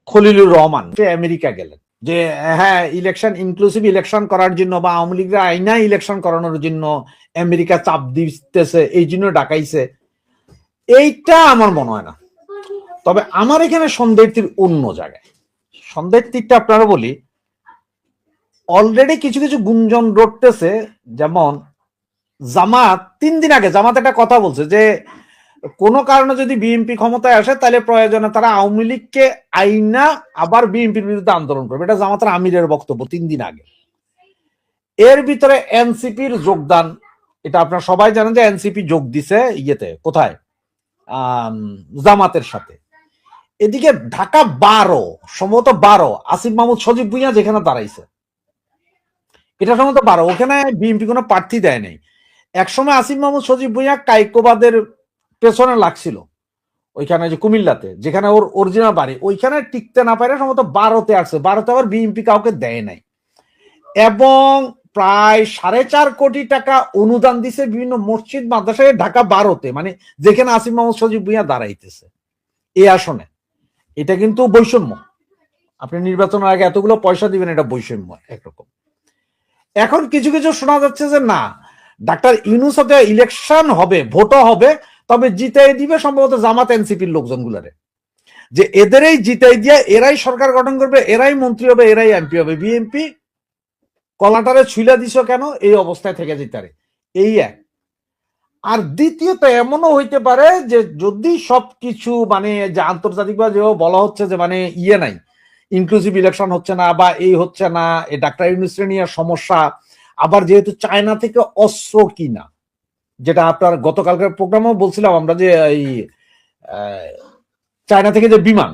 Khalilur Rahman America গেলেন যে হ্যাঁ ইলেকশন ইনক্লুসিভ ইলেকশন করার জন্য বা আওয়ামী লীগরা আইনা ইলেকশন করানোর জন্য আমেরিকা চাপ দিতেছে, এই জন্য ডাকাইছে, এইটা আমার মনে হয় না। তবে আমার এখানে সন্দেহের তীর অন্য জায়গায়। সন্দেহের তীরটা আপনারা বলি, অলরেডি কিছু কিছু গুঞ্জন রটতেছে, যেমন জামাত 3 দিন আগে জামাত একটা কথা বলছে যে কোনো কারণে যদি বিএনপি ক্ষমতায় আসে তাহলে প্রয়োজনে তারা আওয়ামী লীগকে আইনা আবার বিএনপির বিরুদ্ধে আন্দোলন করবে। এটা জামাতের আমিরের বক্তব্য 3 দিন আগে। এর ভিতরে এনসিপির যোগদান, এটা আপনারা সবাই জানেন যে এনসিপি যোগ দিছে ইয়েতে, কোথায়, জামাতের সাথে। এদিকে ঢাকা 12 সম্ভবত 12 আসিফ মাহমুদ সজীব ভুঁইয়া যেখানে দাঁড়াইছে, এটা সম্ভবত 12, ওখানে বিএনপি কোনো প্রার্থী দেয় নাই। একসময় আসিফ মাহমুদ সজীব ভুঁইয়া কাইকোবাদের পেছনে লাগছিল ওইখানে, যে কুমিল্লাতে যেখানে ওর অরিজিনাল বাড়ি, ওইখানে টিকতে না পারে সম্ভবত 12তে আসছে। 12তে আবার বিএনপি কাউকে দেয় নাই, এবং প্রায় 4.5 কোটি টাকা অনুদান দিছে বিভিন্ন মসজিদ মাদ্রাসায় ঢাকা 12তে, মানে যেখানে আসিফ মাহমুদ সজীব ভুঁইয়া দাঁড়াইতেছে এই আসনে। এটা কিন্তু বৈষম্য। আপনি নির্বাচনের আগে এতগুলো পয়সা দিবেন, এটা বৈষম্য একরকম। এখন কিছু কিছু শোনা যাচ্ছে যে না, ডাক্তার ইউনূস হতে ইলেকশন হবে, ভোটও হবে, তবে জিতাই দিবে সম্ভবত জামাত এনসিপির লোকজনগুলারে, যে এদেরই জিতাই দিয়ে এরাই সরকার গঠন করবে, এরাই মন্ত্রী হবে, এরাই এমপি হবে। বিএনপি কলাটারে ছুইলা দিছ কেন, এই অবস্থায় থেকে যেতারে, এই এক। আর দ্বিতীয়ত এমনও হইতে পারে যে যদি সবকিছু মানে যে আন্তর্জাতিকভাবে বলা হচ্ছে যে মানে ইয়ে নাই, ইনক্লুসিভ ইলেকশন হচ্ছে না বা এই হচ্ছে না, এই ডাক্তার ইউনূস নিয়ে সমস্যা, আবার যেহেতু চায়না থেকে অস্ত্র কিনা, যেটা আপনার গতকালকার প্রোগ্রামও বলছিলাম আমরা, যে এই চায়না থেকে যে বিমান,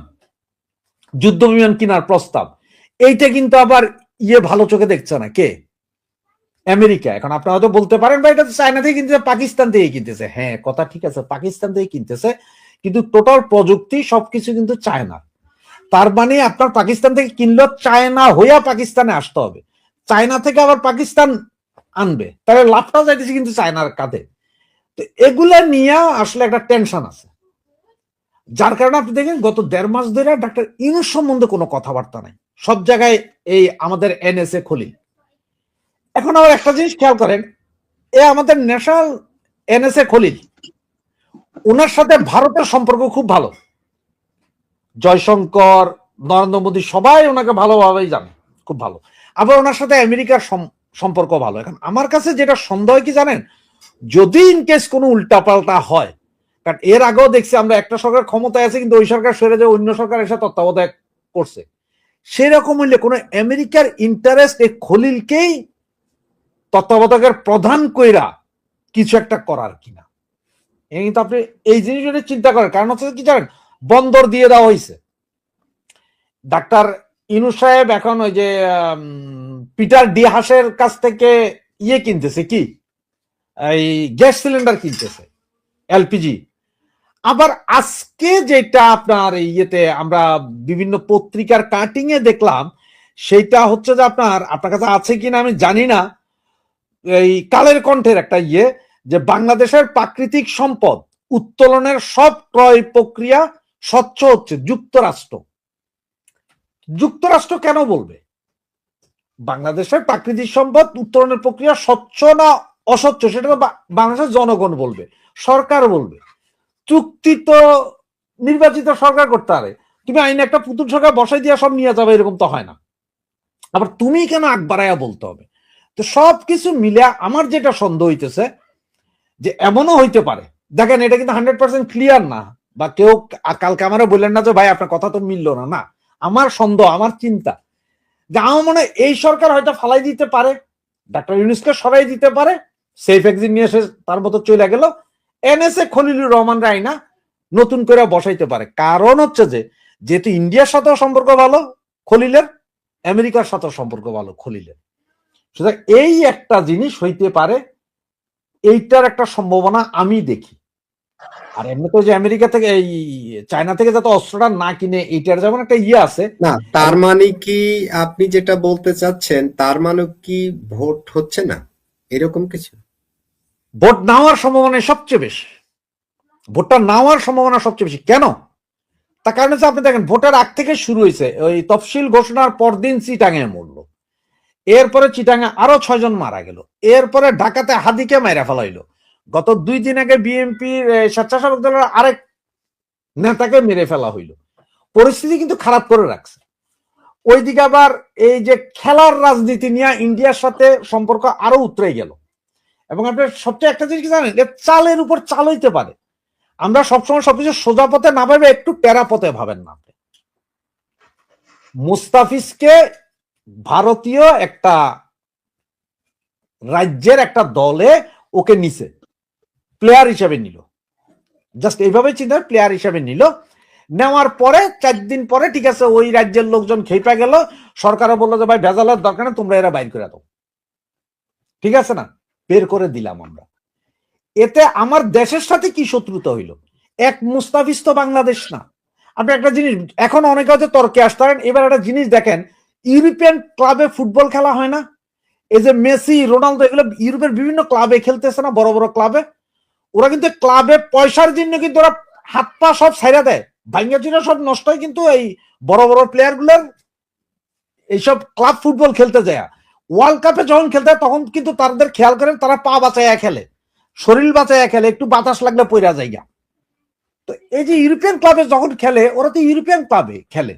যুদ্ধ বিমান কেনার প্রস্তাব, এইটা কিন্তু আবার ইয়ে ভালো চোখে দেখছে না, কে, আমেরিকা। এখন আপনারা হয়তো বলতে পারেন ভাই এটা চায়না থেকে কিনতেছে, পাকিস্তান থেকে কিনতেছে। হ্যাঁ, কথা ঠিক আছে, পাকিস্তান থেকে কিনতেছে, কিন্তু টোটাল প্রযুক্তি সবকিছু কিন্তু চায়না। তার মানে আপনার পাকিস্তান থেকে কিনলেও চায়না হইয়া পাকিস্তানে আসতে হবে, চায়না থেকে আবার পাকিস্তান আনবে, তাহলে লাভটা যাইতেছে কিন্তু চায়নার কাঁধে। তো এগুলা নিয়ে আসলে একটা টেনশন আছে, যার কারণে আপনি দেখেন গত 1.5 মাস ধরে ডাক্তার ইউনূস সম্বন্ধে কোনো কথাবার্তা নাই, সব জায়গায় এই আমাদের এনএসএ খলিল। এখন আবার একটা জিনিস খেয়াল করেন, এ আমাদের ন্যাশনাল এনএসএ খলিল, ওনার সাথে ভারতের সম্পর্ক খুব ভালো, জয়শঙ্কর, নরেন্দ্র মোদী সবাই ওনাকে ভালোভাবেই জানে, খুব ভালো। আবার ওনার সাথে আমেরিকার সম্পর্ক ভালো। এখন আমার কাছে যেটা সন্দেহ কি জানেন, যদি ইনকেস কোনো উল্টাপাল্টা হয়, কারণ এর আগেও দেখছি আমরা একটা সরকার ক্ষমতায় আছে কিন্তু ওই সরকার সরে যায়, অন্য সরকার এসে তত্ত্বাবধায়ক করছে, সেরকম হইলে কোনো আমেরিকার ইন্টারেস্ট এই খলিলকেই তত্ত্বাবধায়কের প্রধান কইরা কিছু একটা করার কিনা, কিন্তু আপনি এই জিনিসটা চিন্তা করেন। কারণ হচ্ছে কি জানেন, বন্দর দিয়ে দেওয়া হয়েছে, ডাক্তার ইউনূস সাহেব এখন ওই যে পিটার ডি হাসের কাছ থেকে ইয়ে কিনতেছে, কি এই গ্যাস সিলিন্ডার কিনতেছে, এলপিজি। আবার আজকে যেটা আপনার ইয়েতে আমরা বিভিন্ন পত্রিকার কাটিং এ দেখলাম, সেটা হচ্ছে যে আপনার কাছে আছে কিনা আমি জানি না, এই কালের কণ্ঠের একটা ইয়ে, যে বাংলাদেশের প্রাকৃতিক সম্পদ উত্তোলনের সব ক্রয় প্রক্রিয়া স্বচ্ছ হচ্ছে যুক্তরাষ্ট্র। যুক্তরাষ্ট্র কেন বলবে বাংলাদেশের প্রাকৃতিক সম্পদ উত্তোলনের প্রক্রিয়া স্বচ্ছ না অস্বচ্ছ, সেটা তো বাংলাদেশের জনগণ বলবে, সরকার বলবে। চুক্তি তো নির্বাচিত সরকার করতে পারে, তুমি আইনে একটা পুতুল সরকার বসাই দিয়ে সব নিয়ে যাবে, এরকম তো হয় না। আবার তুমি কেন আগ বাড়াইয়া বলতে হবে? তো সবকিছু মিলে আমার যেটা সন্দেহ হইতেছে যে এমনও হইতে পারে, দেখেন এটা কিন্তু 100% ক্লিয়ার না, বা কেউ কালকে আমারও বললেন না যে ভাই আপনার কথা তো মিললো না, না, আমার সন্দেহ, আমার চিন্তা যে আমার মনে হয় এই সরকার হয়তো ফালাই দিতে পারে, ডাক্তার ইউনূসকে সরাই দিতে পারে, সেফ এক্সিট নিয়ে এসে তার মতো চলে গেল, এনএসএ খলিলুর রহমান রায়না নতুন করে বসাইতে পারে। কারণ হচ্ছে যে যেহেতু ইন্ডিয়ার সাথেও সম্পর্ক ভালো খলিলের, আমেরিকার সাথেও সম্পর্ক ভালো খলিলের, সুতরাং এই একটা জিনিস হইতে পারে, এইটার একটা সম্ভাবনা আমি দেখি। আর এমনি তো যে আমেরিকা থেকে এই চায়না থেকে যাতে অস্ত্রটা না কিনে, এইটার যেমন একটা ইয়ে আছে না, তার মানে কি আপনি যেটা বলতে চাচ্ছেন, তার মানে কি ভোট হচ্ছে না এরকম কিছু? ভোট না হওয়ার সম্ভাবনা সবচেয়ে বেশি, ভোটটা না হওয়ার সম্ভাবনা সবচেয়ে বেশি। কেন? তার কারণ হচ্ছে আপনি দেখেন ভোটের আগ থেকে শুরু হয়েছে, ওই তফসিল ঘোষণার পরদিন চিটাঙে মরলো, এরপরে চিটাঙে আরো 6 জন মারা গেল, এরপরে ঢাকাতে হাদিকে মাইরা ফেলাইলো, গত 2 দিন আগে বিএনপির স্বেচ্ছাসেবক দলের আরেক নেতাকে মেরে ফেলা হইল। পরিস্থিতি কিন্তু খারাপ করে রাখছে। ওইদিকে আবার এই যে খেলার রাজনীতি নিয়ে ইন্ডিয়ার সাথে সম্পর্ক আরো উতরে গেল। এবং আপনার সবচেয়ে একটা জিনিস কি জানেন, চালের উপর চাল হইতে পারে। আমরা সবসময় সবকিছু সোজা পথে না ভাবে একটু টেরা পথে ভাবেন না। মুস্তাফিজকে ভারতীয় একটা রাজ্যের একটা দলে ওকে নিছে, প্লেয়ার হিসেবে নিল, জাস্ট এইভাবে চিন্তা, প্লেয়ার হিসেবে নিল। নেওয়ার পরে 4 দিন পরে ঠিক আছে ওই রাজ্যের লোকজন খেপে গেল, সরকারও বললো যে ভাই ভেজালের দরকার না, তোমরা এরা বাইর করে দাও। ঠিক আছে না, বের করে দিলাম আমরা। এতে আমার দেশের সাথে কি শত্রুতা হইল? এক মুস্তাফিজ তো বাংলাদেশ না। আপনি একটা জিনিস এখন অনেকে হয়তো তর্কে আসতে পারেন, এবার একটা জিনিস দেখেন, ইউরোপিয়ান ক্লাবে ফুটবল খেলা হয় না? এই যে মেসি রোনালদো এগুলো ইউরোপের বিভিন্ন ক্লাবে খেলতেছে না, বড় বড় ক্লাবে। ওরা কিন্তু ক্লাবে পয়সার জন্য কিন্তু ওরা হাত পা সব ছাইরা দেয়, ভাঙ্গা চুরা সব নষ্ট হয়, কিন্তু এই বড় বড় প্লেয়ার গুলোর এইসব ক্লাব ফুটবল খেলতে যায়। ওয়ার্ল্ড কাপে যখন খেলতে হয় তখন কিন্তু তাদের খেয়াল করেন, তারা পা বাঁচাইয়া খেলে, শরীর বাঁচাইয়া খেলে, একটু বাতাস লাগলে পইরা যাইগা। তো এই যে ইউরোপিয়ান ক্লাবে যখন খেলে, ওরা তো ইউরোপিয়ান ক্লাবে খেলে,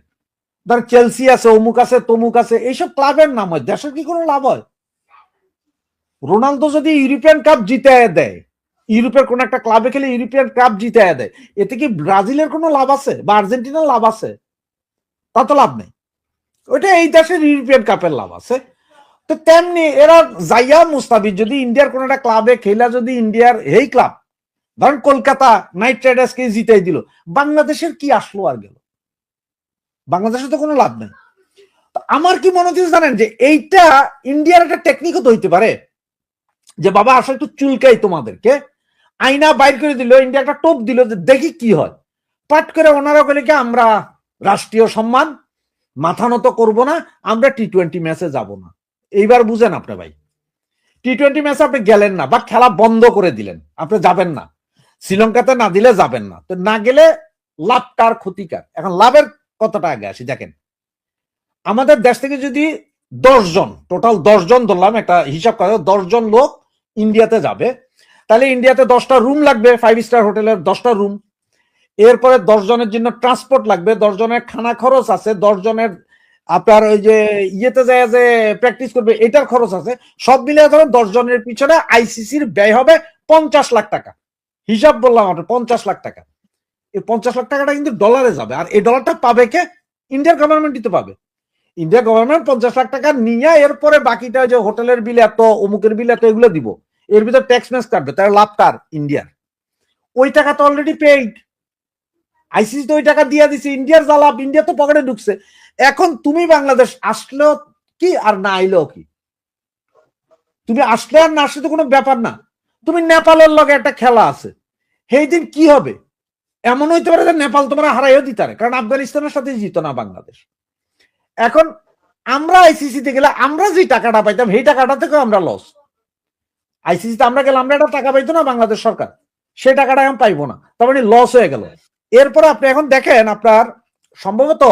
ধর চেলসি আছে, অমুক আছে, তমুক আছে, এইসব ক্লাবের নাম হয়, দেশের কি কোনো লাভ হয়? রোনালদো যদি ইউরোপিয়ান কাপ জিতে দেয়, ইউরোপের কোন একটা ক্লাবে খেলে ইউরোপিয়ান কাপ জিতে দেয়, এতে কি ব্রাজিলের কোনো লাভ আছে বা আর্জেন্টিনার লাভ আছে? তা তো লাভ নেই। ওইটা এই দেশের ইউরোপিয়ান কাপের লাভ আছে। তো তেমনি এরা যাইয়া মুস্তাফিজ যদি ইন্ডিয়ার কোন একটা ক্লাবে খেলা, যদি ইন্ডিয়ার এই ক্লাব ধরেন কলকাতা নাইট রাইডার্সকে জিতাই দিল, বাংলাদেশের কি আসলো আর গেল? বাংলাদেশের তো কোনো লাভ নেই। আমার কি মনে হচ্ছে জানেন, যে এইটা ইন্ডিয়ার একটা টেকনিকও তো হইতে পারে, যে বাবা আসলে একটু চুলকাই তোমাদেরকে, আইনা বাইর করে দিল, ইন্ডিয়া একটা টোপ দিল, যে দেখি কি হয়। পাট করে ওনারা বলে কি আমরা রাষ্ট্রীয় সম্মান মাথা নত করবো না, আমরা টি-20 ম্যাচে যাব না। এইবার বুঝেন আপনি ভাই, টি-20 ম্যাচে আপনি গেলেন না বা খেলা বন্ধ করে দিলেন, আপনি যাবেন না, শ্রীলঙ্কাতে না দিলে যাবেন না, তো না গেলে লাভ কার ক্ষতিকার? এখন লাভের কতটা আগে আসি দেখেন, আমাদের দেশ থেকে যদি 10 জন, টোটাল 10 জন ধরলাম, একটা হিসাব করে 10 জন লোক ইন্ডিয়াতে যাবে, তাহলে ইন্ডিয়াতে 10টা রুম লাগবে, 5 স্টার হোটেলের 10টা রুম। এরপরে 10 জনের জন্য ট্রান্সপোর্ট লাগবে, 10 জনের খানা খরচ আছে, 10 জনের আপনার ওই যে ইয়েতে যায় যে প্র্যাকটিস করবে এটার খরচ আছে, সব মিলিয়ে ধরেন 10 জনের পিছনে আইসিসির ব্যয় হবে 50 লাখ টাকা। হিসাব বললাম আপনার 50 লাখ টাকা। এই 50 লাখ টাকাটা কিন্তু ডলারে যাবে, আর এই ডলারটা পাবে কে? ইন্ডিয়ার গভর্নমেন্টই তো পাবে। ইন্ডিয়া গভর্নমেন্ট 50 লাখ টাকা নিয়ে এরপরে বাকিটা যে হোটেলের বিল এত, অমুকের বিল এত, এগুলো দিব, এর ভিতর ট্যাক্স ম্যাক্স কাটবে, তার লাভ কার? ইন্ডিয়ার। ওই টাকা তো অলরেডি পেইড, আইসিসি তো ওই টাকা দিয়ে দিছে, ইন্ডিয়ার যা লাভ ইন্ডিয়া তো পকেটে ঢুকছে। এখন তুমি বাংলাদেশ আসলেও কি আর না আইলেও কি, তুমি আসলে আর না আসলে তো কোনো ব্যাপার না। তুমি নেপালের লগে একটা খেলা আছে, সেই দিন কি হবে? এমন হইতে পারে যে নেপাল তোমরা হারাইও দিতে পারে, কারণ আফগানিস্তানের সাথে জিত না বাংলাদেশ। এখন আমরা আইসিসিতে গেলে আমরা যে টাকাটা পাইতাম সেই টাকাটা থেকেও আমরা লস। আইসিসিতে আমরা গেলে আমরা একটা টাকা পাইতো না বাংলাদেশ সরকার, সেই টাকাটা এখন পাইবো না, তার মানে লস হয়ে গেল। এরপরে আপনি এখন দেখেন আপনার সম্ভবত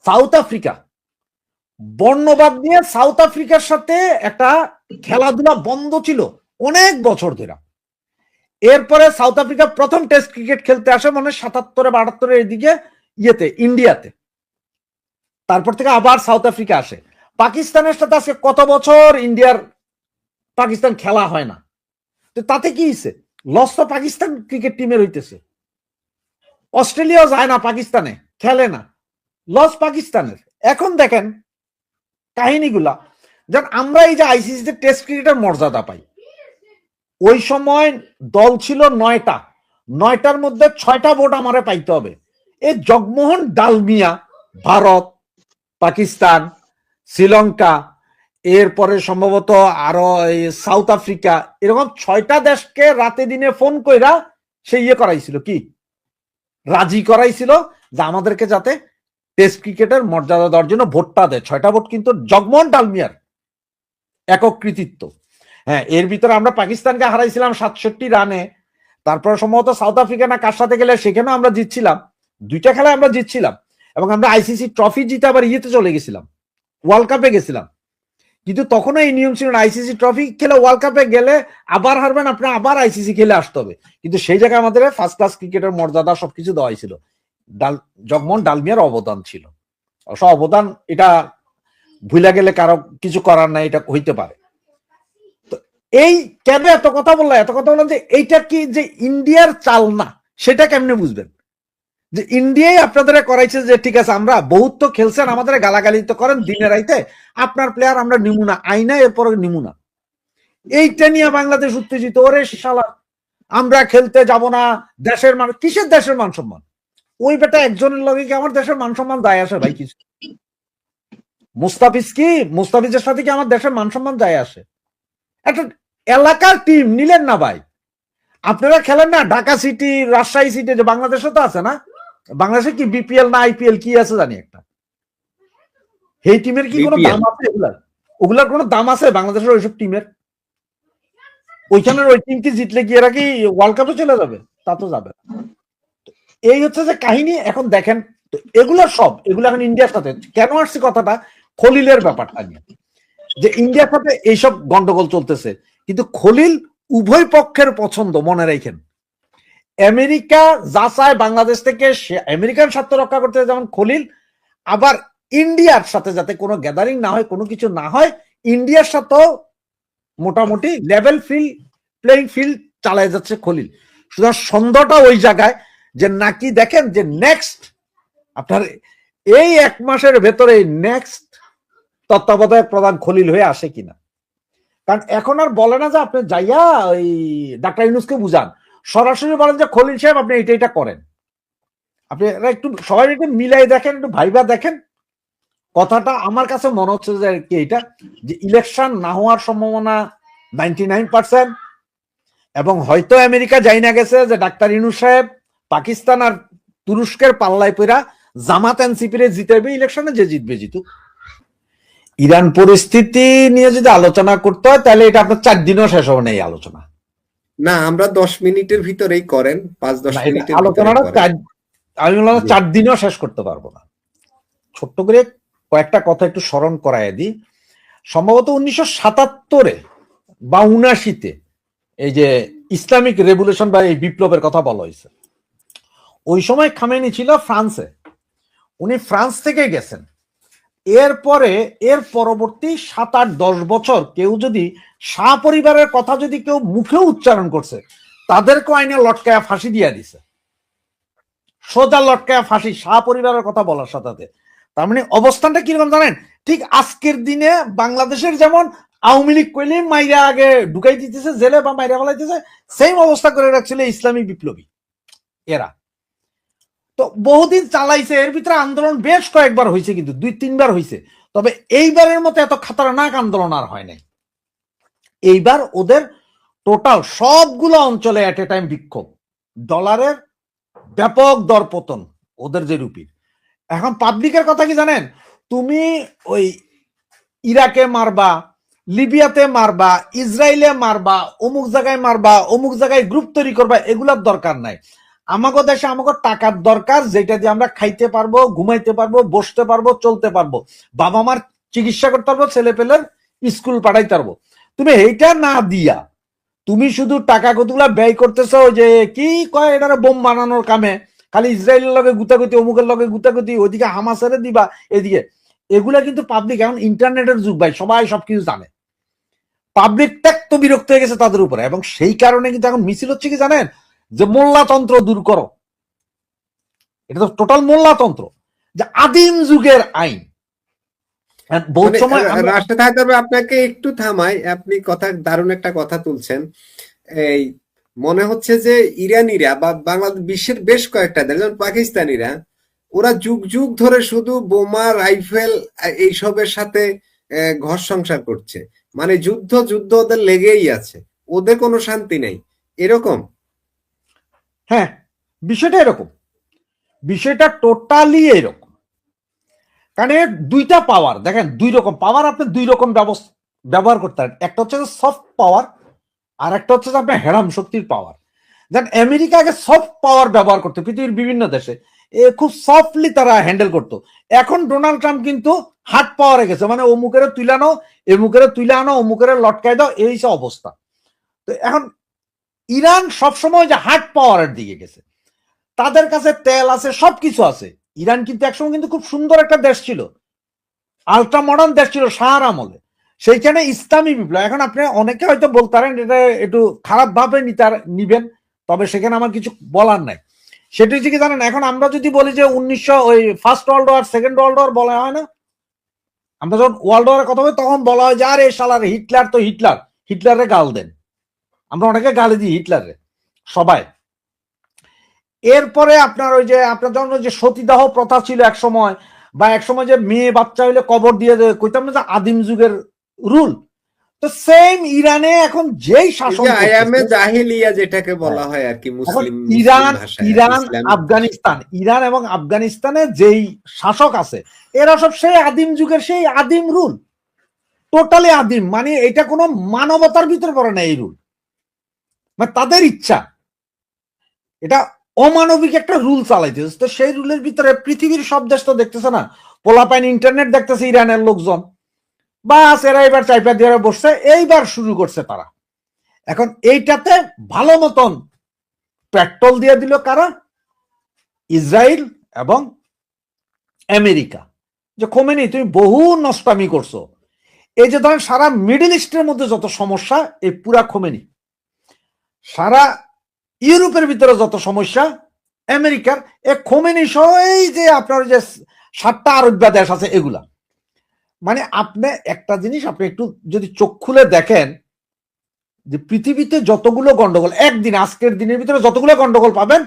সাউথ আফ্রিকা, বর্ণবাদ নিয়ে সাউথ আফ্রিকার সাথে একটা খেলাধুলা বন্ধ ছিল অনেক বছর ধরে। এরপরে সাউথ আফ্রিকা প্রথম টেস্ট ক্রিকেট খেলতে আসে মানে 77 72 এদিকে ইয়েতে ইন্ডিয়াতে, তারপর থেকে আবার সাউথ আফ্রিকা আসে। পাকিস্তানের সাথে আজকে কত বছর ইন্ডিয়ার পাকিস্তান খেলা হয় না, তো তাতে কি হয়েছে? লস তো পাকিস্তান ক্রিকেট টিমের হইতেছে। অস্ট্রেলিয়াও যায় না পাকিস্তানে, খেলে না, লস পাকিস্তানের। এখন দেখেন কাহিনীগুলা, যেন আমরা এই যে আইসিসিতে টেস্ট ক্রিকেটের মর্যাদা পাই, ওই সময় দল ছিল 9টা, 9টার মধ্যে 6টা ভোট আমারে পাইতে হবে। এই জগমোহন ডালমিয়া ভারত, পাকিস্তান, শ্রীলঙ্কা, এরপরে সম্ভবত আরো সাউথ আফ্রিকা, এরকম 6টা দেশকে রাতে দিনে ফোন কইরা সে ইয়ে করাইছিল, কি রাজি করাইছিল যে আমাদেরকে যাতে টেস্ট ক্রিকেটের মর্যাদা দেওয়ার জন্য ভোটটা দেয়। 6টা ভোট কিন্তু জগমোহন ডালমিয়ার একক কৃতিত্ব। হ্যাঁ, এর ভিতরে আমরা পাকিস্তানকে হারাইছিলাম 67 রানে, তারপর সম্ভবত সাউথ আফ্রিকা না কার সাথে গেলে সেখানেও আমরা জিতছিলাম 2টা খেলায় আমরা জিতছিলাম, এবং আমরা আইসিসি ট্রফি জিতে আবার ইয়েতে চলে গেছিলাম, ওয়ার্ল্ড কাপে গেছিলাম। কিন্তু তখনও এই নিয়ম ছিল না, আইসিসি ট্রফি খেলে ওয়ার্ল্ড কাপে গেলে আবার হারবেন, আপনার আবার আইসিসি খেলে আসতে হবে। কিন্তু সেই জায়গায় আমাদের ফার্স্ট ক্লাস ক্রিকেটের মর্যাদা সবকিছু দেওয়া হয়েছিল। জগমোহন ডালমিয়ার অবদান ছিল, অবশ্য অবদান এটা ভুলে গেলে কারো কিছু করার নাই, এটা হইতে পারে। তো এই কেন এত কথা বললাম যে এইটা কি যে ইন্ডিয়ার চাল না, সেটা কেমনে বুঝবেন? যে ইন্ডিয়াই আপনাদের করাইছে যে ঠিক আছে আমরা বহুত তো খেলছেন, আমাদের গালাগালি তো করেন দিনে রাইতে, আপনার প্লেয়ার আমরা নিমু না, আইনা এরপরে নিমু না। এইটা নিয়ে বাংলাদেশ উত্তেজিত, ওরে শালা আমরা খেলতে যাব না, দেশের মান, কিসের দেশের মান সম্মান? ওই বেটা একজনের লগে কি আমার দেশের মান সম্মান যায় আসে ভাই? কিছু মুস্তাফিজের সাথে কি আমার দেশের মান সম্মান যায় আসে? একটা এলাকার টিম নিলেন না ভাই, আপনারা খেলেন না ঢাকা সিটি, রাজশাহী সিটি, যে বাংলাদেশে তো আছে না, বাংলাদেশে কি বিপিএল না আইপিএল কি আছে জানি একটা, এই টিমের কি কোনো দাম আছে? ওগুলার কোনো দাম আছে বাংলাদেশের ওইসব টিমের? ওইখানের ওই টিম কি জিতলে কি এরা কি ওয়ার্ল্ড কাপে চলে যাবে? তা তো যাবে। এই হচ্ছে যে কাহিনী। এখন দেখেন এগুলো এখন ইন্ডিয়ার সাথে কেন আসছে কথাটা, খলিলের ব্যাপারটা নিয়ে, যে ইন্ডিয়ার সাথে এইসব গন্ডগোল চলতেছে, কিন্তু খলিল উভয় পক্ষের পছন্দ, মনে রাখেন। আমেরিকা যা চায় বাংলাদেশ থেকে, আমেরিকান স্বার্থ রক্ষা করতে যেমন খলিল, আবার ইন্ডিয়ার সাথে যাতে কোনো গ্যাদারিং না হয়, কোনো কিছু না হয়, ইন্ডিয়ার সাথেও মোটামুটি লেভেল প্লেইং ফিল্ড চালায় যাচ্ছে খলিল। সুতরাং সন্দেহটা ওই জায়গায় যে নাকি দেখেন যে নেক্সট আপনার এই 1 মাসের ভেতরে নেক্সট তত্ত্বাবধায়ক প্রধান খলিল হয়ে আসে কিনা। কারণ এখন আর বলে না যে আপনি যাইয়া ওই ডাক্তার ইউনূসকে বুঝান, সরাসরি বলেন যে খলিল সাহেব আপনি এটা করেন। আপনি একটু সবাই একটু মিলাই দেখেন, একটু ভাইবা দেখেন। কথাটা আমার কাছে মনে হচ্ছে যে কি এইটা, যে ইলেকশন না হওয়ার সম্ভাবনা 99%, এবং হয়তো আমেরিকা যাই না গেছে যে ডাক্তার ইউনূস সাহেব পাকিস্তান আর তুরস্কের পাল্লায় পড়া জামাত এনসিপির জিতেবে ইলেকশনে, যে জিতবে জিতুক। ইরান পরিস্থিতি নিয়ে যদি আলোচনা করতে হয় তাহলে এটা আপনার 4 দিনও শেষ হবে না এই আলোচনা। না, আমরা 10 মিনিটের ভিতরেই করেন, 5-10 মিনিটের আলোচনাটা আমি বললাম 4 দিনও শেষ করতে পারবো না। ছোট্ট করে কয়েকটা কথা একটু স্মরণ করায় দিই। সম্ভবত 1977 বা 79-তে এই যে ইসলামিক রেভলিউশন বা এই বিপ্লবের কথা বলা হয়েছে, ওই সময় খামেনি ছিল ফ্রান্সে, উনি ফ্রান্স থেকে গেছেন। এরপরে এর পরবর্তী 7-8-10 বছর কেউ যদি শাহ পরিবারের কথা যদি কেউ মুখে উচ্চারণ করছে, তাদেরকে আইনে লটকায়া ফাঁসি দিয়ে দিছে, সোজা লটকায়া ফাঁসি, শাহ পরিবারের কথা বলার সাথে। তার মানে অবস্থানটা কিরকম জানেন? ঠিক আজকের দিনে বাংলাদেশের যেমন আওয়ামী লীগ কইলে মাইরা আগে ঢুকাই দিতেছে জেলে বা মাইরা ফেলাইতেছে, সেম অবস্থা করে রাখছিল ইসলামী বিপ্লবী এরা। তো বহুদিন চালাইছে, এর ভিতরে আন্দোলন বেশ কয়েকবার হয়েছে, কিন্তু 2-3 বার হয়েছে। তবে এইবারের মতো এত খাতারনাক আন্দোলন আর হয় নাই। এইবার ওদের টোটাল সবগুলো অঞ্চলে এট এ টাইম বিক্ষোভ, ডলারের ব্যাপক দরপতন, ওদের যে রুপির। এখন পাবলিকের কথা কি জানেন? তুমি ওই ইরাকে মারবা, লিবিয়াতে মারবা, ইসরায়েলে মারবা, অমুক জায়গায় মারবা, অমুক জায়গায় গ্রুপ তৈরি করবা, এগুলার দরকার নাই। আমাগো দেশে আমাগো টাকার দরকার, যেটা দিয়ে আমরা খাইতে পারবো, ঘুমাইতে পারবো, বসতে পারবো, চলতে পারবো, বাবা মার চিকিৎসা করতে পারবো, ছেলে পেলের স্কুল পাঠাইতে পারবো। তুমি এইটা না দিয়া তুমি শুধু টাকা কতগুলা ব্যয় করতেছ যে কি কয় এটার বোম বানানোর কামে, খালি ইসরায়েলের লগে গুতাগুতি, অমুকের লগে গুতাগুতি, ওইদিকে হামাসের দিবা এদিকে। এগুলা কিন্তু পাবলিক, এখন ইন্টারনেটের যুগ ভাই, সবাই সবকিছু জানে। পাবলিক তো বিরক্ত হয়ে গেছে তাদের উপরে, এবং সেই কারণে কিন্তু এখন মিছিল হচ্ছে কি জানেন, যে মোল্লাতন্ত্র দূর করো। এটা তো টোটাল মোল্লাতন্ত্র, যে আদিম যুগের আইন। বহুত সময় রাষ্ট্র থাকবে। আপনাকে একটু থামাই, আপনি দারুণ একটা কথা তুলছেন। এই মনে হচ্ছে যে ইরানিরা বা বাংলাদেশ, বিশ্বের বেশ কয়েকটা দেশ যেমন পাকিস্তানিরা, ওরা যুগ যুগ ধরে শুধু বোমা, রাইফেল এইসবের সাথে ঘর সংসার করছে। মানে যুদ্ধ ওদের লেগেই আছে, ওদের কোনো শান্তি নেই, এরকম। হ্যাঁ, বিষয়টা এরকম, বিষয়টা টোটালি এরকম। কারণ এর 2টা পাওয়ার দেখেন, 2 রকম পাওয়ার, আপনি 2 রকম ব্যবহার করতে পারেন। একটা হচ্ছে সফট পাওয়ার, আর একটা হচ্ছে আপনার হেরাম শক্তির পাওয়ার। দেন আমেরিকা আগে সফট পাওয়ার ব্যবহার করতে পৃথিবীর বিভিন্ন দেশে, খুব সফটলি তারা হ্যান্ডেল করতো। এখন ডোনাল্ড ট্রাম্প কিন্তু হার্ড পাওয়ারে গেছে, মানে অমুকের তুলানো, এমুকের তুলে আনো, অমুকের লটকাই দাও, এই সব অবস্থা। তো এখন ইরান সবসময় যে হার্ড পাওয়ারের দিকে গেছে, তাদের কাছে তেল আছে, সবকিছু আছে। ইরান কিন্তু একসময় কিন্তু খুব সুন্দর একটা দেশ ছিল, আলট্রা মডার্ন দেশ ছিল শাহর আমলে, সেইখানে ইসলামী বিপ্লব। এখন আপনি অনেকে হয়তো বলতে পারেন এটা একটু খারাপ ভাবে নিবেন, তবে সেখানে আমার কিছু বলার নাই। সেটা হচ্ছে কি জানেন, এখন আমরা যদি বলি যে 1900 ওই first world war, second world war বলা হয় না, আমরা যখন ওয়ার্ল্ড ওয়ারের কথা বলি তখন বলা হয় যে আরে শালার হিটলার তো হিটলার, হিটলারে গাল দেন। আমরা অনেকে গালি দিই হিটলারে সবাই। এরপরে আপনার ওই যে আপনার যখন যে সতীদাহ প্রথা ছিল এক সময়, বা এক সময় যে মেয়ে বাচ্চা হইলে কবর দিয়ে কইতাম না যে আদিম যুগের রুল, তো সেম ইরানে এখন যেই শাসন আয়ামে জাহিলিয়া যেটাকে বলা হয় আর কি, মুসলিম ইরান, ভাষায় ইরান ইসলাম। আফগানিস্তান, ইরান এবং আফগানিস্তানে যেই শাসক আছে এরা সব সেই আদিম যুগের সেই আদিম রুল, টোটালি আদিম, মানে এটা কোনো মানবতার ভিতরে পড়ে না এই রুল, মানে তাদের ইচ্ছা, এটা অমানবিক একটা রুল চালাইতেছে। তো সেই রুলের ভিতরে পৃথিবীর সব দেশ তো দেখতেছে না, পোলাপাইন ইন্টারনেট দেখতেছে ইরানের লোকজন, বাস এরা এবার চাইপা দিয়ে বসছে, এইবার শুরু করছে তারা। এখন এইটাতে ভালো মতন পেট্রোল দিয়ে দিল কারা? ইসরায়েল এবং আমেরিকা, যে খোমেনি তুমি বহু নষ্টামি করছো। এই যে ধরেন সারা মিডল ইস্টের মধ্যে যত সমস্যা, এই পুরা খোমেনি, সারা ইউরোপের ভিতরে যত সমস্যা আমেরিকার, এ খোমেনি সহ এই যে আপনার যে 7টা আরব দেশ আছে এগুলা। মানে আপনি একটা জিনিস আপনি একটু যদি চোখ খুলে দেখেন, যে পৃথিবীতে যতগুলো গন্ডগোল একদিন আজকের দিনের ভিতরে যতগুলো গন্ডগোল পাবেন,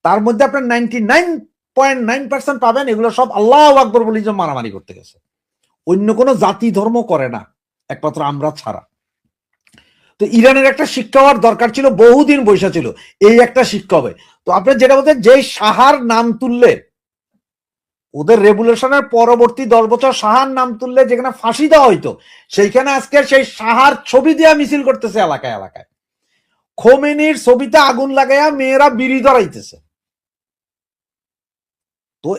তার মধ্যে আপনার 99.9% পাবেন এগুলো সব আল্লাহু আকবার বলি যে মারামারি করতে গেছে। অন্য কোনো জাতি ধর্ম করে না, একমাত্র আমরা ছাড়া। তো ইরানের একটা শিক্ষা হওয়ার দরকার ছিল, বহুদিন বৈশা ছিল, এই একটা শিক্ষা হবে। তো আপনি যেটা বলতেন, যে শাহার নাম তুললে, ওদের রেভুলেশনের পরবর্তী 10 বছর শাহার নাম তুললে যেখানে ফাঁসি দেওয়া হইতো, সেইখানে আজকে সেই শাহার ছবি দিয়ে মিছিল করতেছে এলাকায় এলাকায়। খোমেনির ছবিতে আগুন লাগাইয়া মেয়েরা বিড়ি ধরাইতেছে। তো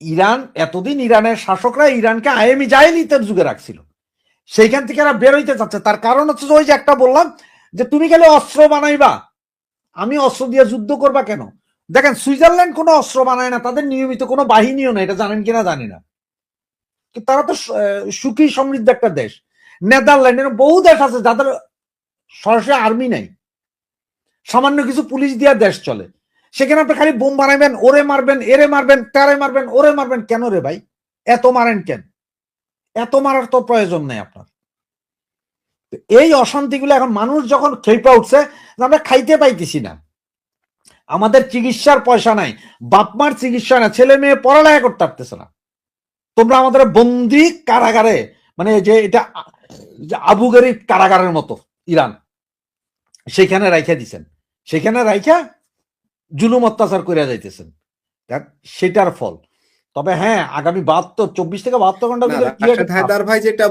ইরান এতদিন, ইরানের শাসকরা ইরানকে আইএমই জাহেলিয়াতের যুগে রাখছিল, সেইখান থেকে এরা বের হইতে চাচ্ছে। তার কারণ হচ্ছে ওই যে একটা বললাম যে তুমি গেলে অস্ত্র বানাইবা, আমি অস্ত্র দিয়ে যুদ্ধ করবা কেন? দেখেন সুইজারল্যান্ড কোনো অস্ত্র বানায় না, তাদের নিয়মিত কোনো বাহিনীও না, এটা জানেন কিনা জানি না, তারা তো সুখী সমৃদ্ধ একটা দেশ। নেদারল্যান্ডের বহু দেশ আছে যাদের সরাসরি আর্মি নাই, সামান্য কিছু পুলিশ দিয়া দেশ চলে, সেখানে আপনি খালি বোম বানাইবেন, ওরে মারবেন, এরে মারবেন, তারে মারবেন, ওরে মারবেন, কেন রে ভাই এত মারেন কেন? এত মারার তো প্রয়োজন নেই আপনার। এই অশান্তিগুলো এখন মানুষ যখন খেপে উঠছে, আমরা খাইতে পাইতেছি না, আমাদের চিকিৎসার পয়সা নাই, বাপমার চিকিৎসা না, ছেলে মেয়ে পড়ালেখা করতে পারতেছে না, তোমরা আমাদের বন্দি কারাগারে, মানে যে এটা আবু গরিব কারাগারের মতো ইরান, সেখানে রাইখা দিচ্ছেন, সেখানে রাইখা জুলুম অত্যাচার করে যাইতেছেন, সেটার ফল। তবে হ্যাঁ, আগামী 24 থেকে 72 ঘন্টার ভিতরে কি রাশেদ হায়দার ভাই যেটা